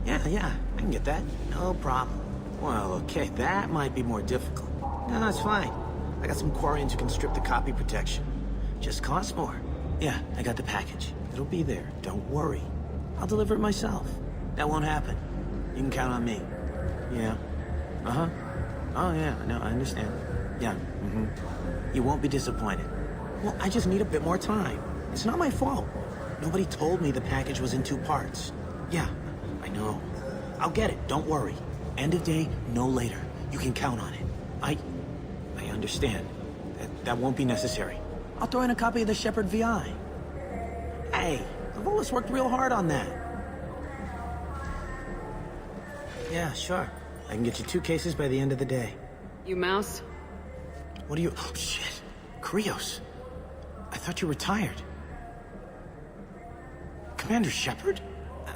Yeah, I can get that. No problem. Well, okay, that might be more difficult. No, it's fine. I got some Quarians who can strip the copy protection. Just costs more. Yeah, I got the package. It'll be there, don't worry. I'll deliver it myself. That won't happen. You can count on me. Yeah. Uh-huh. Oh, yeah, no, I understand. Yeah, You won't be disappointed. Well, I just need a bit more time. It's not my fault. Nobody told me the package was in 2 parts. Yeah, I know. I'll get it, don't worry. End of day, no later. You can count on it. I understand. That won't be necessary. I'll throw in a copy of the Shepard VI. Hey, the Volus worked real hard on that. Yeah, sure. I can get you 2 cases by the end of the day. You Mouse? What do you... Oh, shit. Krios. I thought you retired. Commander Shepard?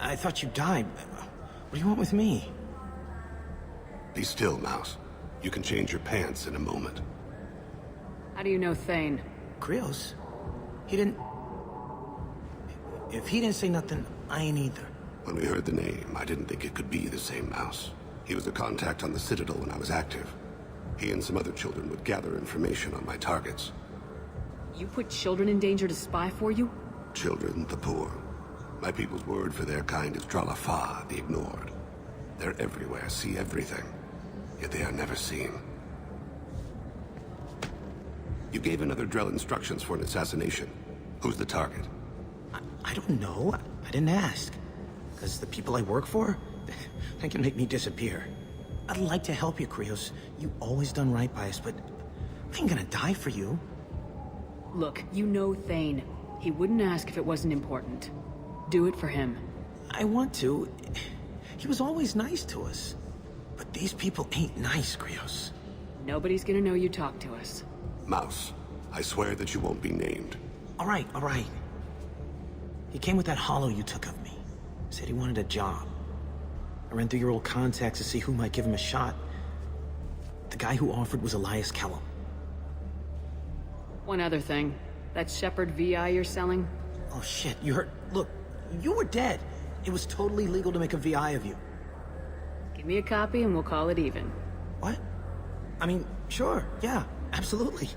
I thought you died. What do you want with me? Be still, Mouse. You can change your pants in a moment. How do you know Thane? Krios? He didn't... If he didn't say nothing, I ain't either. When we heard the name, I didn't think it could be the same Mouse. He was a contact on the Citadel when I was active. He and some other children would gather information on my targets. You put children in danger to spy for you? Children, the poor. My people's word for their kind is Dralafa, the ignored. They're everywhere, see everything. Yet they are never seen. You gave another Drell instructions for an assassination. Who's the target? I don't know. I didn't ask. Because the people I work for, they can make me disappear. I'd like to help you, Krios. You always done right by us, but I ain't gonna die for you. Look, you know Thane. He wouldn't ask if it wasn't important. Do it for him. I want to. He was always nice to us. But these people ain't nice, Krios. Nobody's gonna know you talked to us. Mouse, I swear that you won't be named. All right. He came with that hollow you took of me. Said he wanted a job. I ran through your old contacts to see who might give him a shot. The guy who offered was Elias Kellum. One other thing. That Shepard VI you're selling? Oh shit, you heard... Look, you were dead. It was totally legal to make a VI of you. Give me a copy and we'll call it even. What? I mean, sure, yeah, absolutely.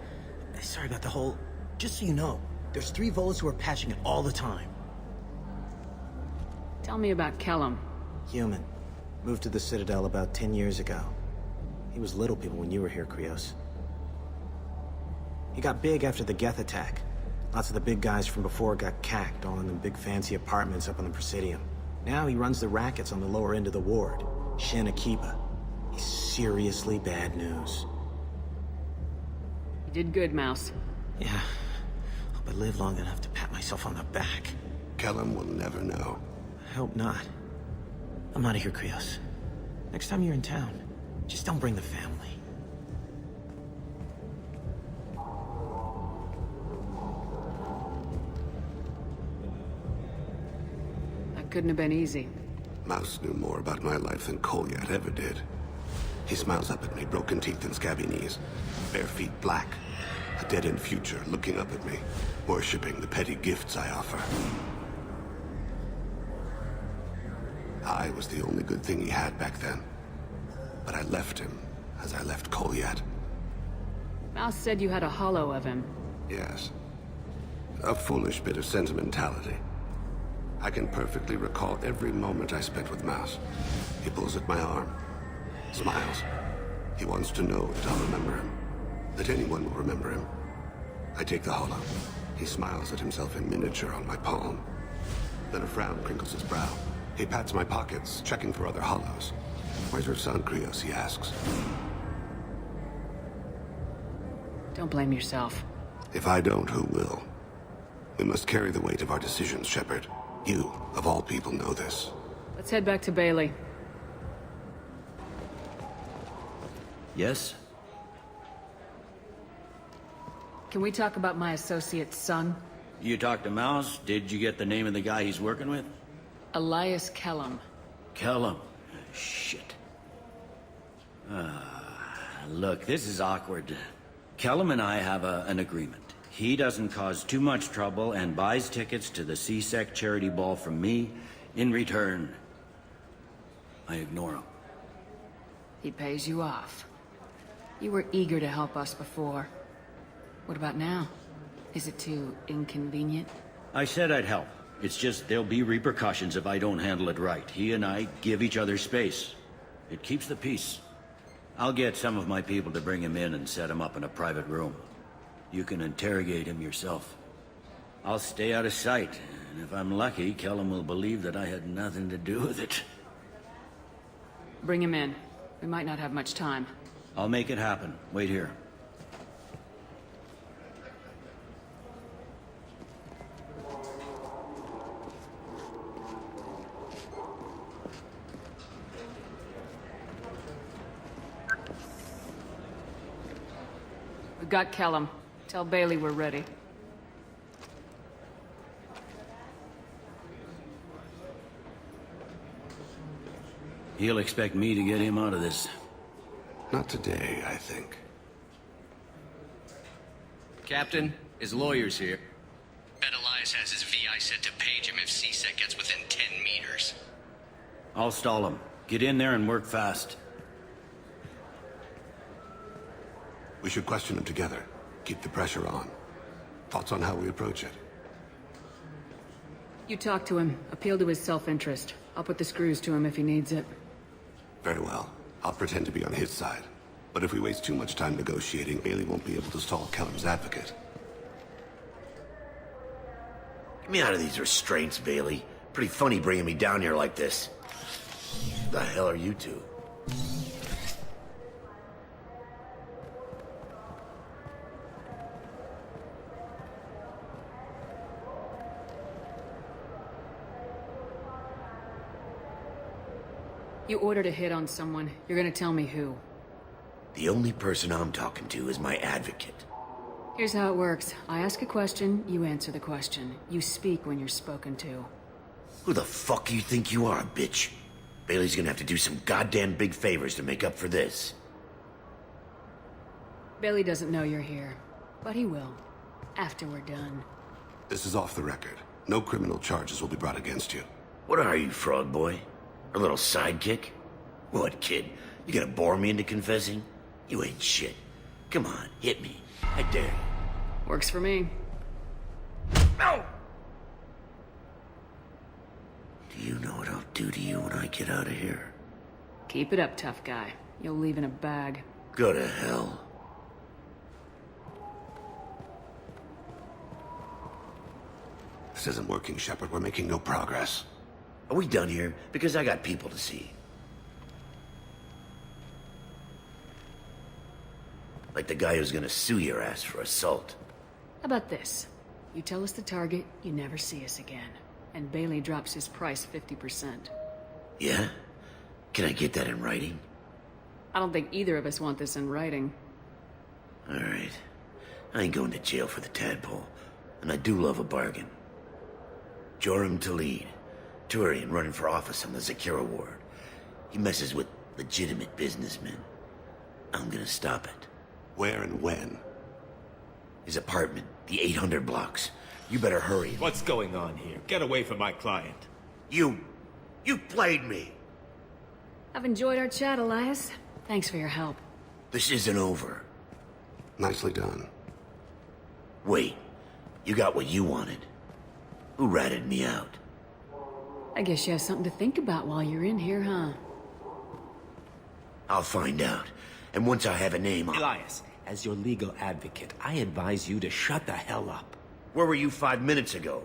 Sorry about the whole... Just so you know, there's 3 Volus who are patching it all the time. Tell me about Kellum. Human. Moved to the Citadel about 10 years ago. He was Little People when you were here, Krios. He got big after the Geth attack. Lots of the big guys from before got cacked, all in them big fancy apartments up on the Presidium. Now he runs the rackets on the lower end of the ward, Shin Akiba. He's seriously bad news. You did good, Mouse. Yeah. Hope I live long enough to pat myself on the back. Kellum will never know. I hope not. I'm out of here, Krios. Next time you're in town, just don't bring the family. That couldn't have been easy. Mouse knew more about my life than Kolyat ever did. He smiles up at me, broken teeth and scabby knees. Bare feet black. A dead-end future looking up at me, worshipping the petty gifts I offer. I was the only good thing he had back then. But I left him, as I left Kolyat. Mouse said you had a hollow of him. Yes. A foolish bit of sentimentality. I can perfectly recall every moment I spent with Mouse. He pulls at my arm. Smiles. He wants to know that I'll remember him. That anyone will remember him. I take the hollow. He smiles at himself in miniature on my palm. Then a frown crinkles his brow. He pats my pockets, checking for other hollows. Where's your son, Krios, he asks. Don't blame yourself. If I don't, who will? We must carry the weight of our decisions, Shepard. You, of all people, know this. Let's head back to Bailey. Yes? Can we talk about my associate's son? You talked to Mouse? Did you get the name of the guy he's working with? Elias Kellum. Kellum. Shit. Look, this is awkward. Kellum and I have an agreement. He doesn't cause too much trouble and buys tickets to the C-Sec charity ball from me in return. I ignore him. He pays you off. You were eager to help us before. What about now? Is it too inconvenient? I said I'd help. It's just there'll be repercussions if I don't handle it right. He and I give each other space. It keeps the peace. I'll get some of my people to bring him in and set him up in a private room. You can interrogate him yourself. I'll stay out of sight, and if I'm lucky, Kellum will believe that I had nothing to do with it. Bring him in. We might not have much time. I'll make it happen. Wait here. We've got Kellum. Tell Bailey we're ready. He'll expect me to get him out of this. Not today, I think. Captain, his lawyer's here. Bet Elias has his VI set to page him if CSEC gets within 10 meters. I'll stall him. Get in there and work fast. We should question him together. Keep the pressure on. Thoughts on how we approach it? You talk to him. Appeal to his self-interest. I'll put the screws to him if he needs it. Very well. I'll pretend to be on his side. But if we waste too much time negotiating, Bailey won't be able to stall Kellum's advocate. Get me out of these restraints, Bailey. Pretty funny bringing me down here like this. The hell are you two? You ordered a hit on someone. You're gonna tell me who. The only person I'm talking to is my advocate. Here's how it works. I ask a question, you answer the question. You speak when you're spoken to. Who the fuck you think you are, bitch? Bailey's gonna have to do some goddamn big favors to make up for this. Bailey doesn't know you're here, but he will. After we're done. This is off the record. No criminal charges will be brought against you. What are you, frog boy? A little sidekick? What, kid? You gonna bore me into confessing? You ain't shit. Come on, hit me. I dare you. Works for me. No! Do you know what I'll do to you when I get out of here? Keep it up, tough guy. You'll leave in a bag. Go to hell. This isn't working, Shepard. We're making no progress. Are we done here? Because I got people to see. Like the guy who's gonna sue your ass for assault. How about this? You tell us the target, you never see us again. And Bailey drops his price 50%. Yeah? Can I get that in writing? I don't think either of us want this in writing. Alright. I ain't going to jail for the tadpole. And I do love a bargain. Joram Talid. Turian running for office on the Zakira ward. He messes with legitimate businessmen. I'm gonna stop it. Where and when? His apartment, the 800 blocks. You better hurry. What's going on here? Get away from my client. You played me. I've enjoyed our chat, Elias. Thanks for your help. This isn't over. Nicely done. Wait, you got what you wanted. Who ratted me out? I guess you have something to think about while you're in here, huh? I'll find out. And once I have a name, Elias, as your legal advocate, I advise you to shut the hell up. Where were you 5 minutes ago?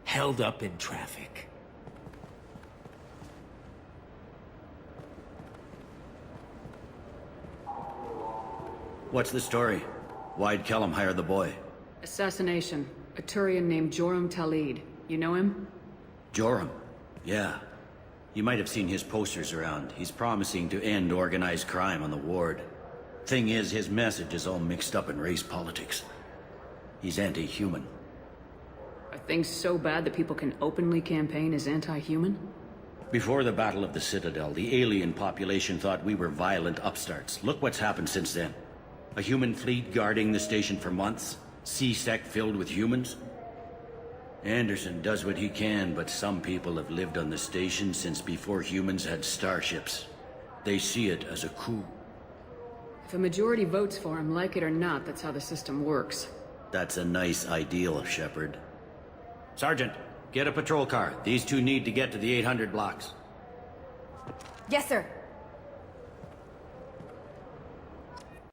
Held up in traffic. What's the story? Why'd Kellum hire the boy? Assassination. A Turian named Joram Talid. You know him? Joram? Yeah. You might have seen his posters around. He's promising to end organized crime on the ward. Thing is, his message is all mixed up in race politics. He's anti-human. Are things so bad that people can openly campaign as anti-human? Before the Battle of the Citadel, the alien population thought we were violent upstarts. Look what's happened since then. A human fleet guarding the station for months. CSEC filled with humans. Anderson does what he can, but some people have lived on the station since before humans had starships. They see it as a coup. If a majority votes for him, like it or not, that's how the system works. That's a nice ideal, Shepard. Sergeant, get a patrol car. These two need to get to the 800 blocks. Yes, sir.